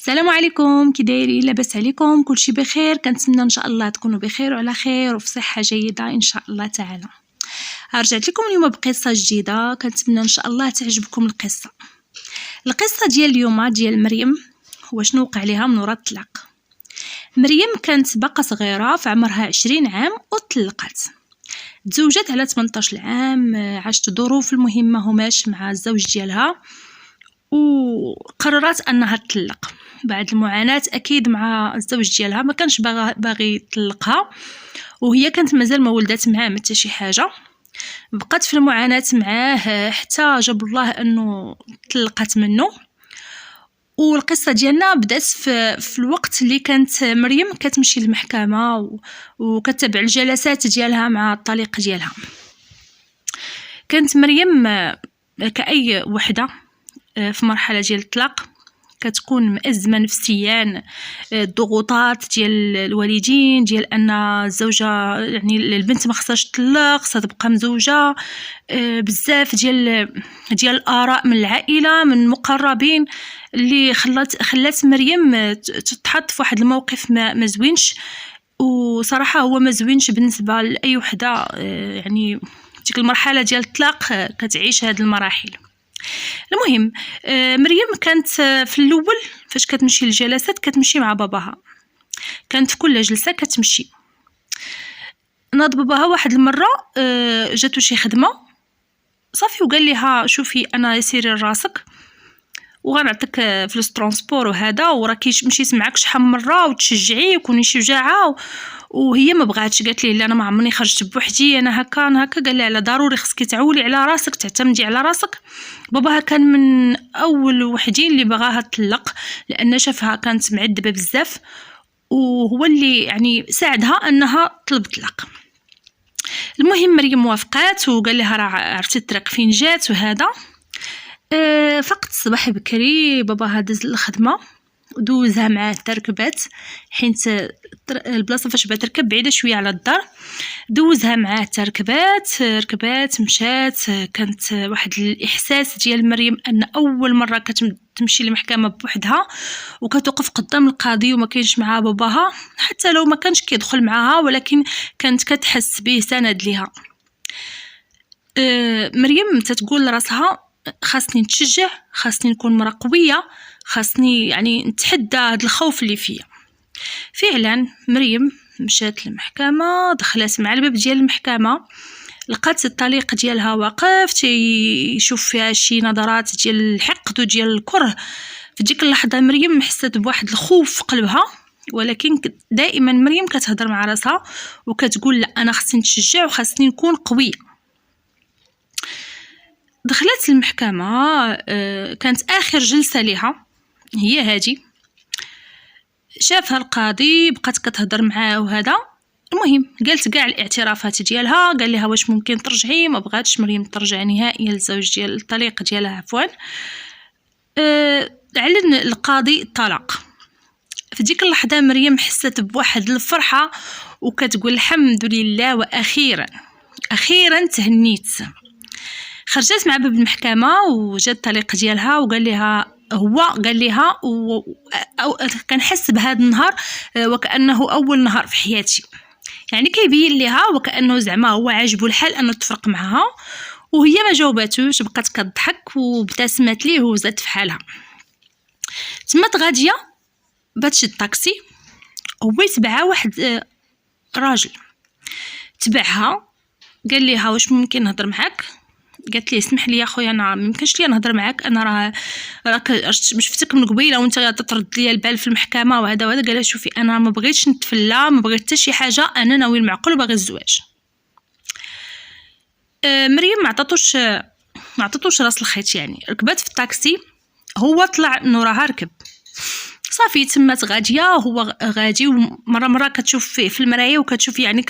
السلام عليكم، كي دايرين؟ لاباس عليكم؟ كلشي بخير؟ كنتمنى ان شاء الله تكونوا بخير وعلى خير وفي صحه جيده ان شاء الله تعالى. رجعت لكم اليوم بقصه جديده، كنتمنى ان شاء الله تعجبكم القصه ديال اليوم ديال مريم. هو شنو وقع ليها من وراء الطلاق؟ مريم كانت باقا صغيره، في عمرها 20 عام وطلقت. تزوجت على 18 عام، عاشت ظروف المهمه هماش مع الزوج ديالها، وقررت انها تطلق بعد المعاناه اكيد مع الزوج ديالها. ما كانش باغي يطلقها، وهي كانت مازال ما ولدت معاه حتى شي حاجه. بقات في المعاناه معاه حتى جاب الله انه طلقت منه. والقصه ديالنا بدات في الوقت اللي كانت مريم كتمشي للمحكمه وكتتبع الجلسات ديالها مع الطليق ديالها. كانت مريم كأي وحده في مرحله ديال الطلاق كتكون مأزمه نفسيا، الضغوطات ديال الوالدين، ديال ان الزوجه يعني البنت ما خصهاش تطلق، خصها تبقى مزوجه، بزاف ديال الاراء من العائله من المقربين اللي خلات مريم تتحط في واحد الموقف ما زوينش. وصراحه هو ما زوينش بالنسبه لاي وحده، يعني ديك المرحله ديال الطلاق كتعيش هذه المراحل. المهم مريم كانت في الاول فاش كتمشي للجلسات كتمشي مع باباها، كانت في كل جلسه كتمشي. ناض باباها واحد المره جاتو شي خدمه صافي وقال لها شوفي انا سيري لراسك وغنعطيك فلوس ترونسبور وهذا، وراكي مشيت معاك شحال من مره وتشجعي وكوني شجاعه. وهي ما بغاتش، قالت ليه لا انا ما عمرني خرجت بوحدي، انا هكا. قال لها لا ضروري خصك تعولي على راسك، تعتمدي على راسك. باباها كان من اول وحدين اللي بغاها تطلق لان شافها كانت معذبه بزاف، وهو اللي يعني ساعدها انها طلب طلاق. المهم مريم وافقات وقال لها راه عرفتي الطريق فين جات وهذا. فقت الصباح بكري باباها دز الخدمه دوزها معاه تركبات، حيت البلاصه فاش بغات تركب بعيده شويه على الدار. دوزها معاه ركبات مشات. كانت واحد الاحساس ديال مريم ان اول مره كتمشي للمحكمه بوحدها وكتوقف قدام القاضي وما كاينش معها باباها، حتى لو ما كانش كيدخل معها ولكن كانت كتحس به سند ليها. مريم تتقول لراسها خاصني نتشجع، خاصني نكون مرة قويه، خاصني يعني نتحدى هذا الخوف اللي فيا. فعلا مريم مشات للمحكمه، دخلت مع الباب ديال المحكمه، لقات الطليق ديالها واقف تيشوف فيها شي نظرات ديال الحقد وديال الكره. في ديك اللحظه مريم حست بواحد الخوف في قلبها، ولكن دائما مريم كتهضر مع راسها وكتقول لا انا خصني نتشجع وخاصني نكون قويه. دخلت المحكمه، كانت اخر جلسه ليها هي هادي. شافها القاضي بقات كتهضر معاه وهذا. المهم قالت كاع الاعترافات ديالها، قال لها واش ممكن ترجعي؟ ما بغاتش مريم ترجع نهائيا للزوج ديال الطليق ديالها عفوا. اعلن القاضي الطلاق. في ديك اللحظه مريم حست بواحد الفرحه وكتقول الحمد لله واخيرا تهنيت. خرجت مع باب المحكمه وجات الطليق ديالها وقال لها قال لها كنحس بهذا النهار وكأنه أول نهار في حياتي. يعني كيبين لها وكأنه زعما هو عاجبو الحال أنه تفرق معها، وهي ما جاوباتوش، بقات كتضحك وابتسمت ليه وزات في حالها. تما غاديه بات شي طاكسي، هو يتبعها واحد راجل تبعها، قال لها واش ممكن نهضر معاك؟ قالت لي اسمح لي يا خويا انا ما يمكنش لي نهضر معاك، انا راك شفتك من قبيله وانت تطرد لي البال في المحكمه وهذا. قال لها شوفي انا ما بغيتش نتفلى، ما بغيت حتى شي حاجه، انا ناوي المعقول باغي الزواج. مريم ما عطاتوش راس الخيط، يعني ركبات في الطاكسي، هو طلع من وراها ركب صافي. تمات غاديه، هو غادي، ومره كتشوف فيه في المرايه وكتشوف يعني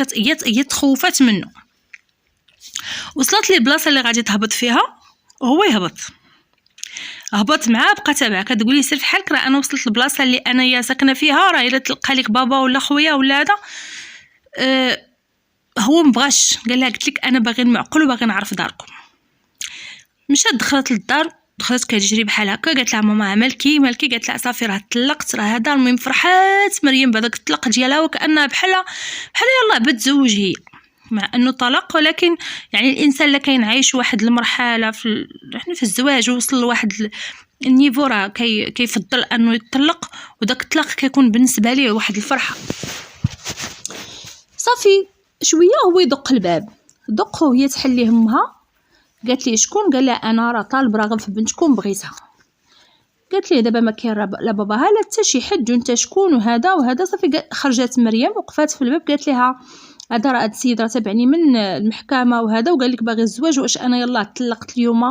هي تخوفات منه. وصلت لي البلاصه اللي غادي تهبط فيها وهو هبط معاه، بقى تابعها كتقول لي سير في حالك، راه انا وصلت للبلاصه اللي انا يا ساكنه فيها، راه الا تلقى لك بابا ولا خويا ولا هذا. هو مبغاش، قال لها قلت لك انا باغي المعقول وباغي نعرف داركم. مشات دخلت للدار دخلت كتجري بحال هكا، قالت لها ماما مالكي قالت لها صافي راه طلقت راه هذا. المهم فرحات مريم بهذاك الطلاق ديالها وكانها بحال يلاه بتزوج هي، مع انه طلاق، ولكن يعني الانسان اللي كاين عايش واحد المرحله في الزواج ووصل لواحد النيفو راه كيفضل انه يطلق، وداك الطلاق كيكون بالنسبه ليه واحد الفرحه. صافي شويه هو يدق الباب، دق وهي تحل ليه امها، قالت لي شكون؟ قال لها انا راه طالب راغب في بنتكم بغيتها. قالت لي دابا ما كاين لا باباها لا حتى شي حد، وانت شكون وهذا. صافي خرجت مريم وقفات في الباب، قالت لها هذا راه السيد راه تابعني من المحكمه وهذا، وقال لك باغي الزواج، واش انا يلاه طلقت اليوم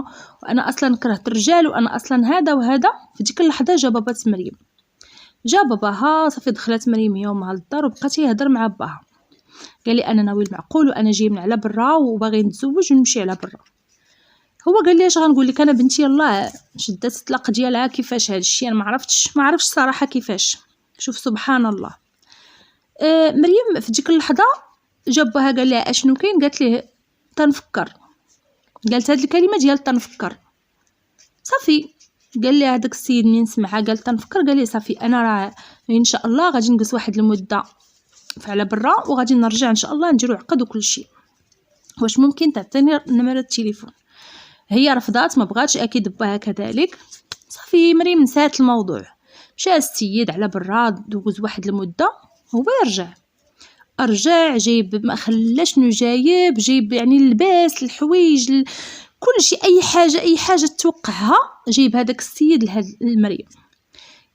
وانا اصلا كرهت الرجال وانا اصلا هذا وهذا. في ديك اللحظه جا بابات مريم، جا باباها. صافي دخلت مريم يومها للدار وبقات يهضر مع باها، قال لي انا ناوي المعقول وانا جاي من على برا وباغي نتزوج ونمشي على برا. هو قال لي اش غنقول لك انا بنتي يلاه شدات الطلاق ديالها. كيفاش هذا الشيء انا ما عرفتش صراحه كيفاش. شوف سبحان الله. مريم في ديك اللحظه جابها قال لها اشنو كاين؟ قالت ليه تنفكر. قالت هاد الكلمه ديال تنفكر. صافي قال لي هذاك السيد منين سمعها قال تنفكر، قال لي صافي انا راه ان شاء الله غادي نجلس واحد المده على برا وغادي نرجع ان شاء الله نديرو عقد وكل شيء، واش ممكن تعطيني نمره التليفون؟ هي رفضات، ما بغاتش، اكيد باها كذلك. صافي مريم نسات الموضوع، مشى السيد على برا دوز واحد المده، هو رجع جايب ما خلاش شنو جايب يعني اللباس الحوايج كل شيء، اي حاجه توقعها جايب هذاك السيد لهاد المريم.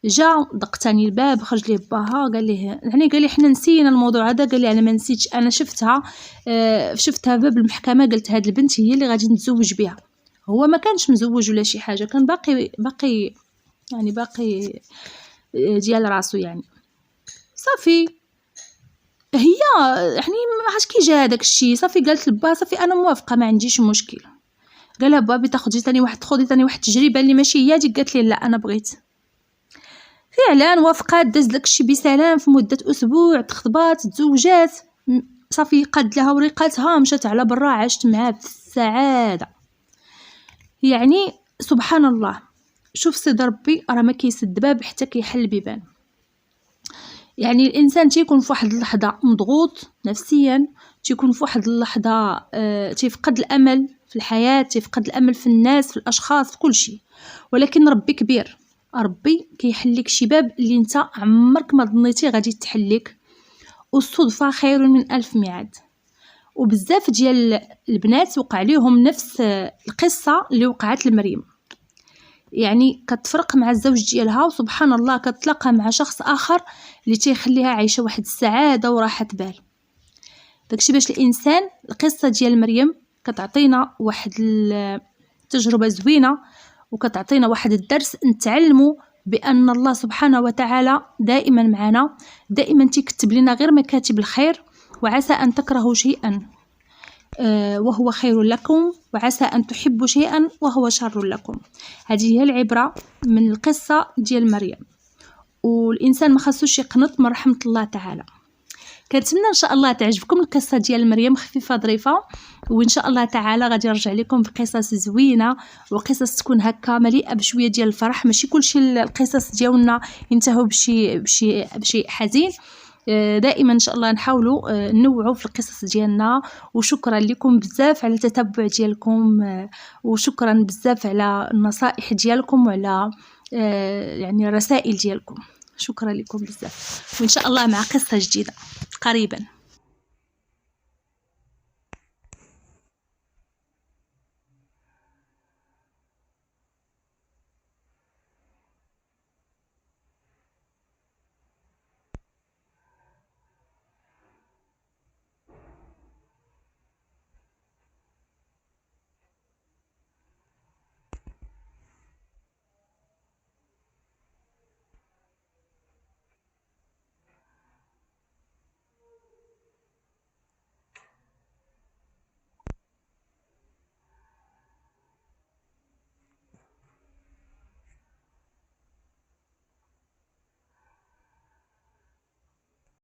جا دق تاني الباب، خرج ليه باها قال لي حنا نسينا الموضوع هذا. قال لي انا ما نسيتش، انا شفتها باب المحكمه، قلت هاد البنت هي اللي غادي نتزوج بها. هو ما كانش مزوج ولا شي حاجه، كان باقي ديال راسو يعني. صافي هي يعني ما عرفتش كي جا هذاك الشيء. صافي قالت لبا صافي انا موافقه ما عنديش مشكل. قال لها بابي خدي تاني واحد تجربه اللي ماشي هي ديك. قالت لي لا انا بغيت فعلا، وافقات، داز داك الشيء بسلام في مده اسبوع، تخطبات، تزوجات. صافي قاد لها وريقاتها، مشات على برا، عاشت معاه بالسعاده. يعني سبحان الله، شوف سيد ربي راه ما كيسد باب حتى كيحل بيبان. يعني الانسان تيكون في واحد اللحظه مضغوط نفسيا، تيكون في واحد اللحظه تيفقد الامل في الحياه، تيفقد الامل في الناس، في الاشخاص، في كل شيء. ولكن ربي كبير، ربي كيحل لك شي باب اللي انت عمرك ما ظنيتي غادي تحل لك، والصدفه خير من الف ميعاد. وبزاف ديال البنات وقع ليهم نفس القصه اللي وقعت لمريم، يعني كتفرق مع الزوج ديالها وسبحان الله كتلاقى مع شخص اخر اللي تيخليها عايشه واحد السعاده وراحه بال. داكشي باش الانسان، القصه ديال مريم كتعطينا واحد التجربه زوينه، وكتعطينا واحد الدرس نتعلموا بان الله سبحانه وتعالى دائما معنا، دائما تيكتب لنا غير مكاتب الخير. وعسى ان تكرهوا شيئا وهو خير لكم، وعسى أن تحبوا شيئا وهو شر لكم. هذه هي العبرة من القصة ديال مريم، والإنسان ما خصوش يقنط من رحمة الله تعالى. كنتمنى إن شاء الله تعجبكم القصة ديال مريم، خفيفة ظريفة، وإن شاء الله تعالى غادي نرجع لكم بقصص زوينة، وقصص تكون هكا مليئة بشوية ديال الفرح، ماشي كلشي القصص ديالنا ينتهوا بشي حزين. دائما ان شاء الله نحاولوا ننوعوا في القصص ديالنا. وشكرا لكم بزاف على التتبع ديالكم، وشكرا بزاف على النصائح ديالكم وعلى يعني الرسائل ديالكم. شكرا لكم بزاف، وان شاء الله مع قصة جديدة قريبا.